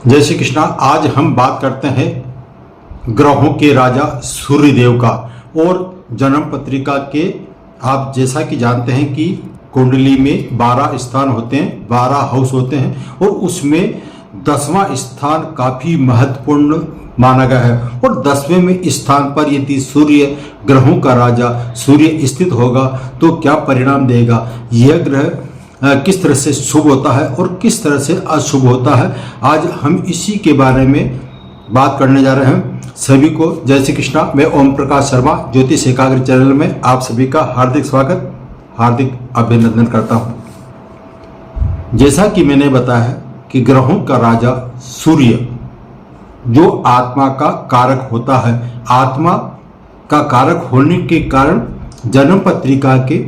जय श्री कृष्णा। आज हम बात करते हैं ग्रहों के राजा सूर्यदेव का। और जन्म पत्रिका के आप जैसा कि जानते हैं कि कुंडली में 12 स्थान होते हैं, 12 हाउस होते हैं और उसमें 10वां स्थान काफ़ी महत्वपूर्ण माना गया है। और 10वें स्थान पर यदि सूर्य ग्रहों का राजा सूर्य स्थित होगा तो क्या परिणाम देगा, यह ग्रह किस तरह से शुभ होता है और किस तरह से अशुभ होता है, आज हम इसी के बारे में बात करने जा रहे हैं। सभी को जय श्री कृष्णा। मैं ओम प्रकाश शर्मा ज्योतिष एकाग्र चैनल में आप सभी का हार्दिक स्वागत, हार्दिक अभिनंदन करता हूं। जैसा कि मैंने बताया कि ग्रहों का राजा सूर्य जो आत्मा का कारक होता है, आत्मा का कारक होने के कारण जन्म पत्रिका के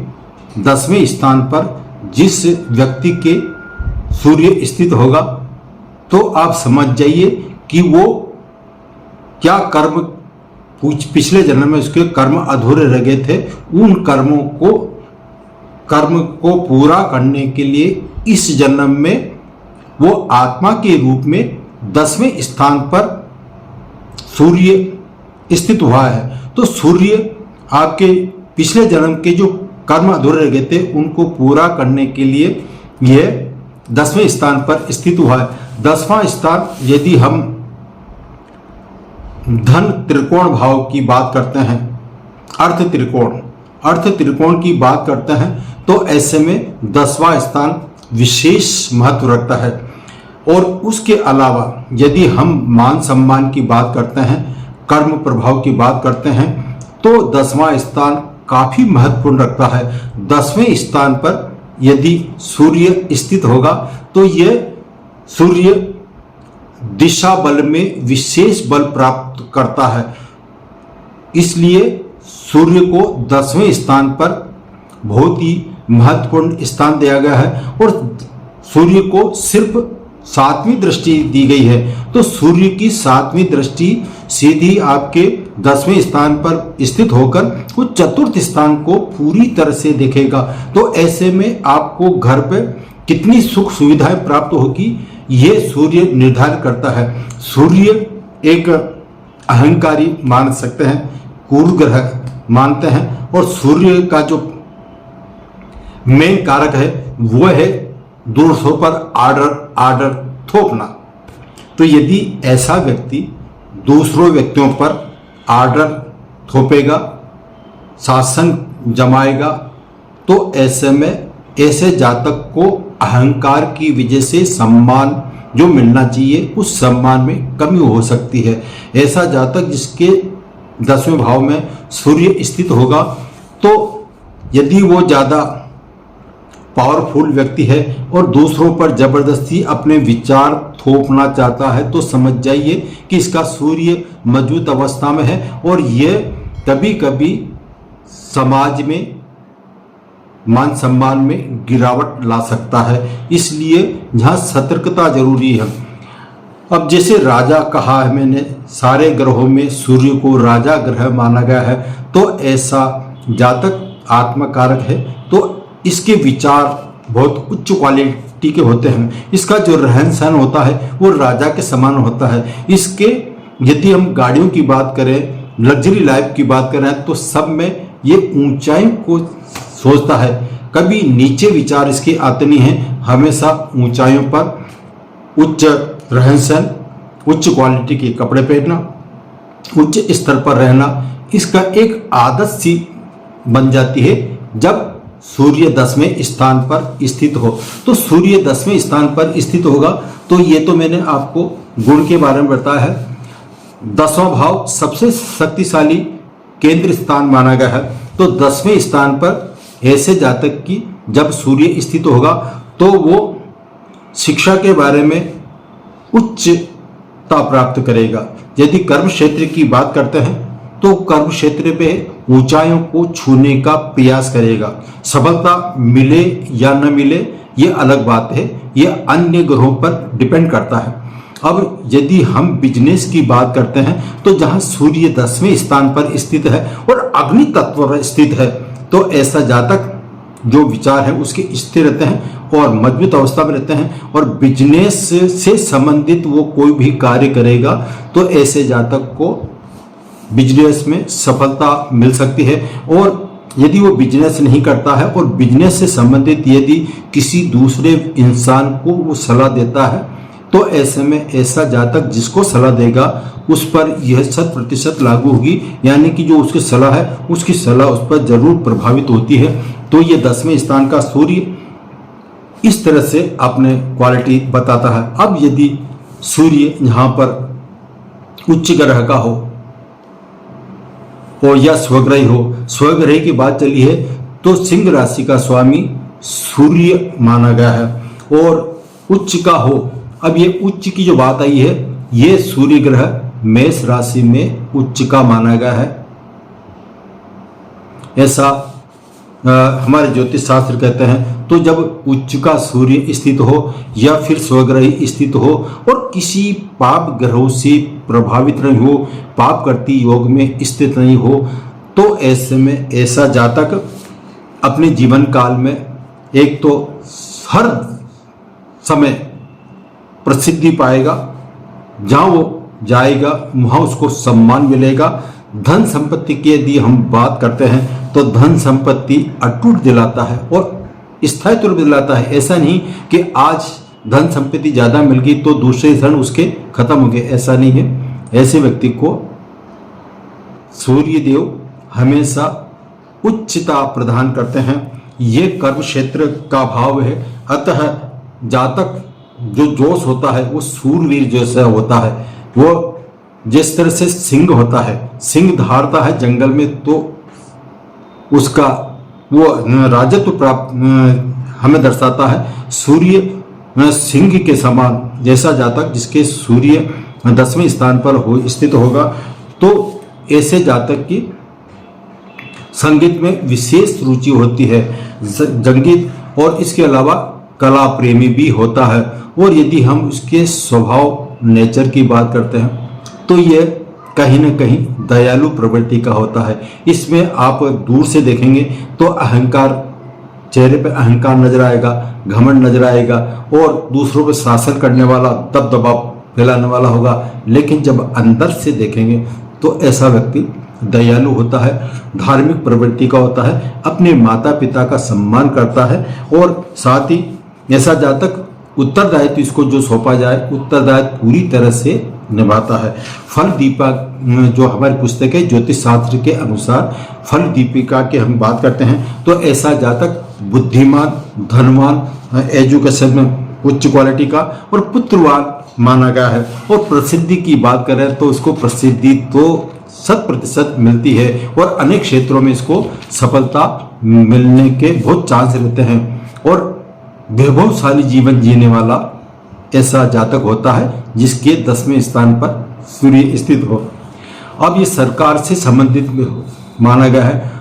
10वें स्थान पर जिस व्यक्ति के सूर्य स्थित होगा तो आप समझ जाइए कि वो क्या कर्म पिछले जन्म में उसके कर्म अधूरे रह गए थे, उन कर्म को पूरा करने के लिए इस जन्म में वो आत्मा के रूप में 10वें स्थान पर सूर्य स्थित हुआ है। तो सूर्य आपके पिछले जन्म के जो कर्म अधूरे रह गए थे उनको पूरा करने के लिए यह 10वें स्थान पर स्थित हुआ है। 10वां स्थान यदि हम धन त्रिकोण भाव की बात करते हैं, अर्थ त्रिकोण की बात करते हैं तो ऐसे में 10वां स्थान विशेष महत्व रखता है। और उसके अलावा यदि हम मान सम्मान की बात करते हैं, कर्म प्रभाव की बात करते हैं तो 10वां स्थान काफी महत्वपूर्ण रखता है। 10वें स्थान पर यदि सूर्य स्थित होगा तो यह सूर्य दिशा बल में विशेष बल प्राप्त करता है, इसलिए सूर्य को 10वें स्थान पर बहुत ही महत्वपूर्ण स्थान दिया गया है। और सूर्य को सिर्फ 7वीं दृष्टि दी गई है, तो सूर्य की 7वीं दृष्टि सीधी आपके 10वें स्थान पर स्थित होकर वो चतुर्थ स्थान को पूरी तरह से देखेगा। तो ऐसे में आपको घर पे कितनी सुख सुविधाएं प्राप्त होगी ये सूर्य निर्धारित करता है। सूर्य एक अहंकारी मान सकते हैं, क्रूर ग्रह मानते हैं और सूर्य का जो मेन कारक है वो है दूसरों पर आर्डर थोपना। तो यदि ऐसा व्यक्ति दूसरों व्यक्तियों पर आर्डर थोपेगा, शासन जमाएगा, तो ऐसे में ऐसे जातक को अहंकार की वजह से सम्मान जो मिलना चाहिए उस सम्मान में कमी हो सकती है। ऐसा जातक जिसके 10वें भाव में सूर्य स्थित होगा तो यदि वो ज़्यादा पावरफुल व्यक्ति है और दूसरों पर जबरदस्ती अपने विचार थोपना चाहता है तो समझ जाइए कि इसका सूर्य मजबूत अवस्था में है और ये कभी कभी समाज में मान सम्मान में गिरावट ला सकता है, इसलिए यहाँ सतर्कता जरूरी है। अब जैसे राजा कहा है मैंने, सारे ग्रहों में सूर्य को राजा ग्रह माना गया है, तो ऐसा जातक आत्मकारक है तो इसके विचार बहुत उच्च क्वालिटी के होते हैं। इसका जो रहन सहन होता है वो राजा के समान होता है। इसके यदि हम गाड़ियों की बात करें, लग्जरी लाइफ की बात करें तो सब में ये ऊंचाई को सोचता है, कभी नीचे विचार इसके आते नहीं हैं। हमेशा ऊंचाइयों पर उच्च रहन सहन, उच्च क्वालिटी के कपड़े पहनना, उच्च स्तर पर रहना, इसका एक आदत सी बन जाती है जब सूर्य 10वें स्थान पर स्थित हो। तो सूर्य 10वें स्थान पर स्थित होगा तो ये तो मैंने आपको गुण के बारे में बताया है। 10वां भाव सबसे शक्तिशाली केंद्र स्थान माना गया है, तो 10वें स्थान पर ऐसे जातक की जब सूर्य स्थित होगा तो वो शिक्षा के बारे में उच्चता प्राप्त करेगा। यदि कर्म क्षेत्र की बात करते हैं तो कर्म क्षेत्र पे ऊंचाइयों को छूने का प्रयास करेगा। सफलता मिले या न मिले ये अलग बात है, ये अन्य ग्रहों पर डिपेंड करता है। अब यदि हम बिजनेस की बात करते हैं तो जहां सूर्य 10वें स्थान पर स्थित है और अग्नि तत्व पर स्थित है तो ऐसा जातक जो विचार है उसके स्थिर रहते हैं और मजबूत अवस्था में रहते हैं और बिजनेस से संबंधित वो कोई भी कार्य करेगा तो ऐसे जातक को बिजनेस में सफलता मिल सकती है। और यदि वो बिजनेस नहीं करता है और बिजनेस से संबंधित यदि किसी दूसरे इंसान को वो सलाह देता है तो ऐसे में ऐसा जातक जिसको सलाह देगा उस पर यह 100% लागू होगी, यानी कि जो उसकी सलाह है उसकी सलाह उस पर जरूर प्रभावित होती है। तो ये 10वें स्थान का सूर्य इस तरह से अपने क्वालिटी बताता है। अब यदि सूर्य यहाँ पर उच्च ग्रह का हो और या स्वग्रही हो, स्वग्रही की बात चली है तो सिंह राशि का स्वामी सूर्य माना गया है और उच्च का हो। अब ये उच्च की जो बात आई है, ये सूर्य ग्रह मेष राशि में उच्च का माना गया है, ऐसा हमारे ज्योतिष शास्त्र कहते हैं। तो जब उच्च का सूर्य स्थित हो या फिर स्वग्रही स्थित हो और किसी पाप ग्रहों से प्रभावित नहीं हो, पाप करती योग में स्थित नहीं हो, तो ऐसे में ऐसा जातक अपने जीवन काल में एक तो हर समय प्रसिद्धि पाएगा, जहाँ वो जाएगा वहाँ उसको सम्मान मिलेगा। धन संपत्ति की यदि हम बात करते हैं तो धन संपत्ति अटूट दिलाता है और स्थायित्व दिलाता है। ऐसा नहीं कि आज धन संपत्ति ज़्यादा मिल गई तो दूसरे क्षण उसके खत्म हो गए, ऐसा नहीं है। ऐसे व्यक्ति को सूर्य देव हमेशा उच्चता प्रदान करते हैं। ये कर्म क्षेत्र का भाव है, अतः जातक जो जोश होता है वो सूरवीर जैसा होता है। वो जिस तरह से सिंह होता है, सिंह धारता है जंगल में, तो उसका वो राजत्व प्राप्त हमें दर्शाता है। सूर्य सिंह के समान जैसा जातक जिसके सूर्य 10वें स्थान पर स्थित होगा तो ऐसे जातक की संगीत में विशेष रुचि होती है, संगीत और इसके अलावा कला प्रेमी भी होता है। और यदि हम उसके स्वभाव नेचर की बात करते हैं तो ये कहीं न कहीं दयालु प्रवृत्ति का होता है। इसमें आप दूर से देखेंगे तो अहंकार, चेहरे पे अहंकार नजर आएगा, घमंड नजर आएगा और दूसरों पर शासन करने वाला, दबदबा फैलाने वाला होगा। लेकिन जब अंदर से देखेंगे तो ऐसा व्यक्ति दयालु होता है, धार्मिक प्रवृत्ति का होता है, अपने माता पिता का सम्मान करता है और साथ ही ऐसा जातक उत्तरदायित्व इसको जो सौंपा जाए उत्तरदायित्व पूरी तरह से निभाता है। फल दीपक जो हमारी पुस्तक है ज्योतिष शास्त्र के अनुसार फल दीपिका की हम बात करते हैं तो ऐसा जातक बुद्धिमान, धनवान, एजुकेशन में उच्च क्वालिटी का और पुत्रवान माना गया है। और प्रसिद्धि की बात करें तो उसको प्रसिद्धि तो 100% मिलती है और अनेक क्षेत्रों में इसको सफलता मिलने के बहुत चांस रहते हैं और वैभवशाली जीवन जीने वाला ऐसा जातक होता है जिसके 10वें स्थान पर सूर्य स्थित हो। अब ये सरकार से संबंधित माना गया है।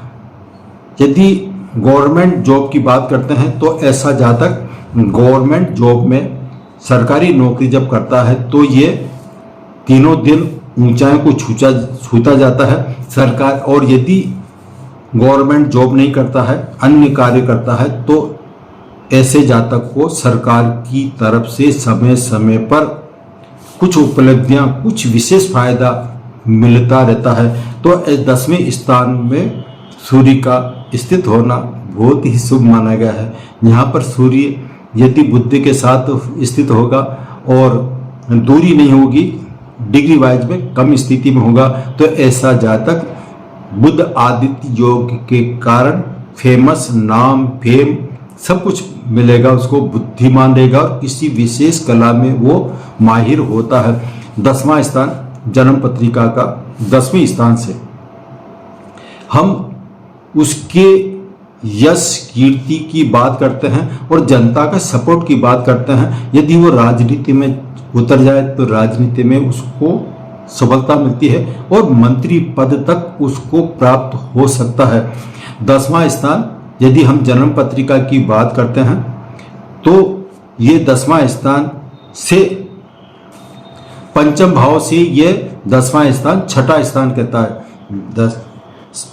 यदि गवर्नमेंट जॉब की बात करते हैं तो ऐसा जातक गवर्नमेंट जॉब में सरकारी नौकरी जब करता है तो ये तीनों दिन ऊंचाई को छूता जाता है सरकार। और यदि गवर्नमेंट जॉब नहीं करता है, अन्य कार्य करता है, तो ऐसे जातक को सरकार की तरफ से समय समय पर कुछ उपलब्धियां, कुछ विशेष फायदा मिलता रहता है। तो 10वें स्थान में सूर्य का स्थित होना बहुत ही शुभ माना गया है। यहाँ पर सूर्य यदि बुद्धि के साथ स्थित होगा और दूरी नहीं होगी, डिग्री वाइज में कम स्थिति में होगा, तो ऐसा जातक बुध आदित्य योग के कारण फेमस, नाम, फेम सब कुछ मिलेगा उसको, बुद्धिमान रहेगा और किसी विशेष कला में वो माहिर होता है। 10वां स्थान जन्म पत्रिका का 10वें स्थान से हम उसके यश कीर्ति की बात करते हैं और जनता का सपोर्ट की बात करते हैं। यदि वो राजनीति में उतर जाए तो राजनीति में उसको सफलता मिलती है और मंत्री पद तक उसको प्राप्त हो सकता है। 10वां स्थान यदि हम जन्म पत्रिका की बात करते हैं तो ये 10वां स्थान से पंचम भाव से ये 10वां स्थान छठा स्थान कहता है।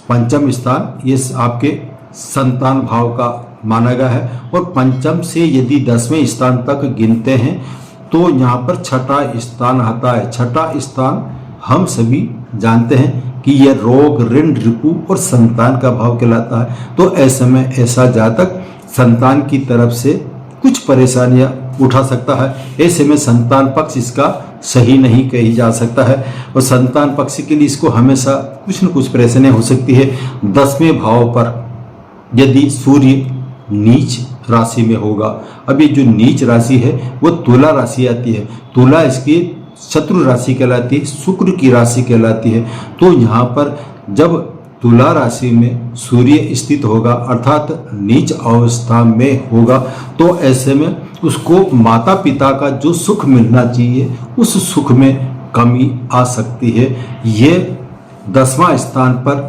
पंचम स्थान ये आपके संतान भाव का माना गया है। और पंचम से यदि 10वें स्थान तक गिनते हैं तो यहाँ पर छठा स्थान आता है। छठा स्थान हम सभी जानते हैं कि यह रोग, ऋण, रिपु और संतान का भाव कहलाता है। तो ऐसे में ऐसा जातक संतान की तरफ से कुछ परेशानियां उठा सकता है। ऐसे में संतान पक्ष इसका सही नहीं कही जा सकता है और संतान पक्ष के लिए इसको हमेशा कुछ न कुछ परेशानियां हो सकती है। 10वें भाव पर यदि सूर्य नीच राशि में होगा, अब ये जो नीच राशि है वो तुला राशि आती है। तुला इसकी शत्रु राशि कहलाती है, शुक्र की राशि कहलाती है। तो यहाँ पर जब तुला राशि में सूर्य स्थित होगा अर्थात नीच अवस्था में होगा तो ऐसे में उसको माता पिता का जो सुख मिलना चाहिए उस सुख में कमी आ सकती है। ये 10वां स्थान पर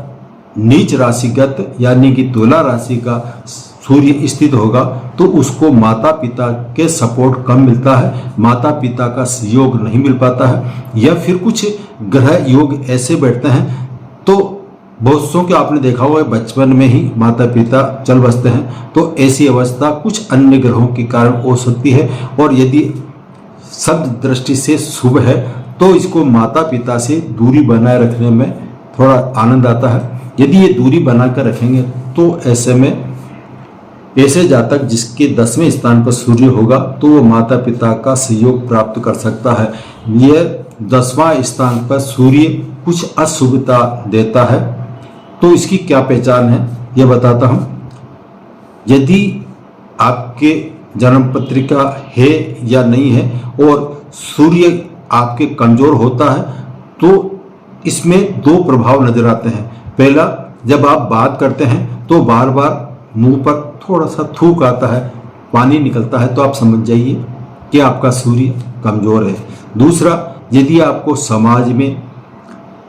नीच राशिगत यानी कि तुला राशि का सूर्य स्थित होगा तो उसको माता पिता के सपोर्ट कम मिलता है, माता पिता का सहयोग नहीं मिल पाता है। या फिर कुछ ग्रह योग ऐसे बैठते हैं तो बहुत सौ के आपने देखा हुआ है बचपन में ही माता पिता चल बसते हैं। तो ऐसी अवस्था कुछ अन्य ग्रहों के कारण हो सकती है और यदि शब्द दृष्टि से शुभ है तो इसको माता पिता से दूरी बनाए रखने में थोड़ा आनंद आता है। यदि ये दूरी बनाकर रखेंगे तो ऐसे में ऐसे जातक जिसके 10वें स्थान पर सूर्य होगा तो वो माता पिता का सहयोग प्राप्त कर सकता है। यह 10वां स्थान पर सूर्य कुछ अशुभता देता है तो इसकी क्या पहचान है ये बताता हूँ। यदि आपके जन्म पत्रिका है या नहीं है और सूर्य आपके कमजोर होता है तो इसमें 2 प्रभाव नजर आते हैं। पहला, जब आप बात करते हैं तो बार बार मुंह पर थोड़ा सा थूक आता है, पानी निकलता है तो आप समझ जाइए कि आपका सूर्य कमजोर है। दूसरा, यदि आपको समाज में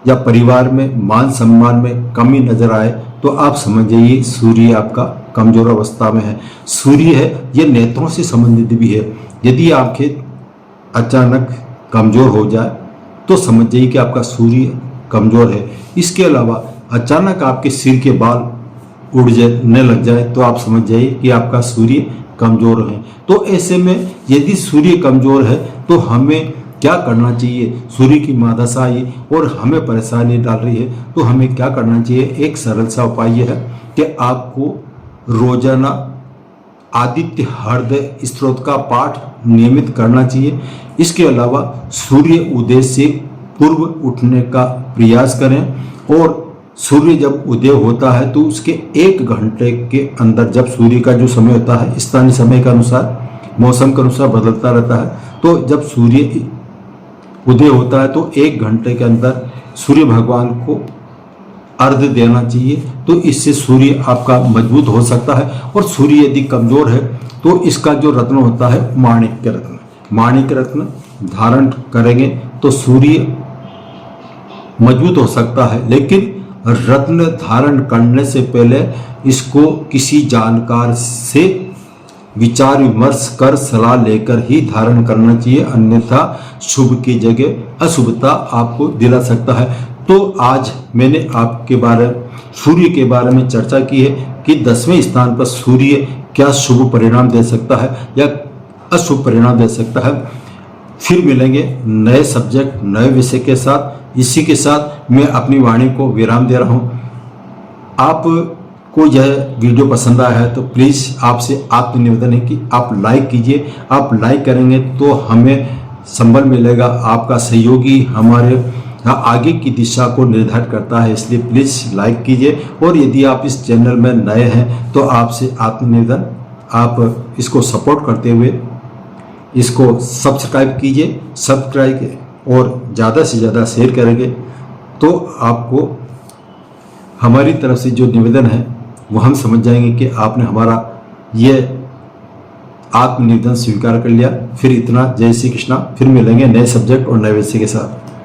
या परिवार में मान सम्मान में कमी नजर आए तो आप समझ जाइए सूर्य आपका कमजोर अवस्था में है। सूर्य है ये नेत्रों से संबंधित भी है। यदि आंखें अचानक कमजोर हो जाए तो समझ जाइए कि आपका सूर्य कमजोर है। इसके अलावा अचानक आपके सिर के बाल उड़ जाने लग जाए तो आप समझ जाइए कि आपका सूर्य कमजोर है। तो ऐसे में यदि सूर्य कमजोर है तो हमें क्या करना चाहिए? सूर्य की महादशा आई और हमें परेशानी डाल रही है तो हमें क्या करना चाहिए? एक सरल सा उपाय यह है कि आपको रोजाना आदित्य हृदय स्तोत्र का पाठ नियमित करना चाहिए। इसके अलावा सूर्य उदय से पूर्व उठने का प्रयास करें और सूर्य जब उदय होता है तो उसके 1 घंटे के अंदर, जब सूर्य का जो समय होता है स्थानीय समय के अनुसार, मौसम के अनुसार बदलता रहता है, तो जब सूर्य उदय होता है तो 1 घंटे के अंदर सूर्य भगवान को अर्घ्य देना चाहिए। तो इससे सूर्य आपका मजबूत हो सकता है। और सूर्य यदि कमजोर है तो इसका जो रत्न होता है माणिक्य रत्न, माणिक्य रत्न धारण करेंगे तो सूर्य मजबूत हो सकता है। लेकिन रत्न धारण करने से पहले इसको किसी जानकार से विचार विमर्श कर सलाह लेकर ही धारण करना चाहिए, अन्यथा शुभ की जगह अशुभता आपको दिला सकता है। तो आज मैंने आपके बारे सूर्य के बारे में चर्चा की है कि 10वें स्थान पर सूर्य क्या शुभ परिणाम दे सकता है या अशुभ परिणाम दे सकता है। फिर मिलेंगे नए सब्जेक्ट, नए विषय के साथ। इसी के साथ मैं अपनी वाणी को विराम दे रहा हूँ। आपको यह वीडियो पसंद आया है तो प्लीज़ आपसे आपसे निवेदन है कि आप लाइक कीजिए। आप लाइक करेंगे तो हमें संबल मिलेगा, आपका सहयोगी हमारे आगे की दिशा को निर्धारित करता है, इसलिए प्लीज़ लाइक कीजिए। और यदि आप इस चैनल में नए हैं तो आपसे आत्मनिवेदन, आप इसको सपोर्ट करते हुए इसको सब्सक्राइब कीजिए। सब्सक्राइब और ज़्यादा से ज़्यादा शेयर करेंगे तो आपको हमारी तरफ से जो निवेदन है वो हम समझ जाएंगे कि आपने हमारा ये आत्मनिवेदन स्वीकार कर लिया। फिर इतना, जय श्री कृष्णा। फिर मिलेंगे नए सब्जेक्ट और नए विषय के साथ।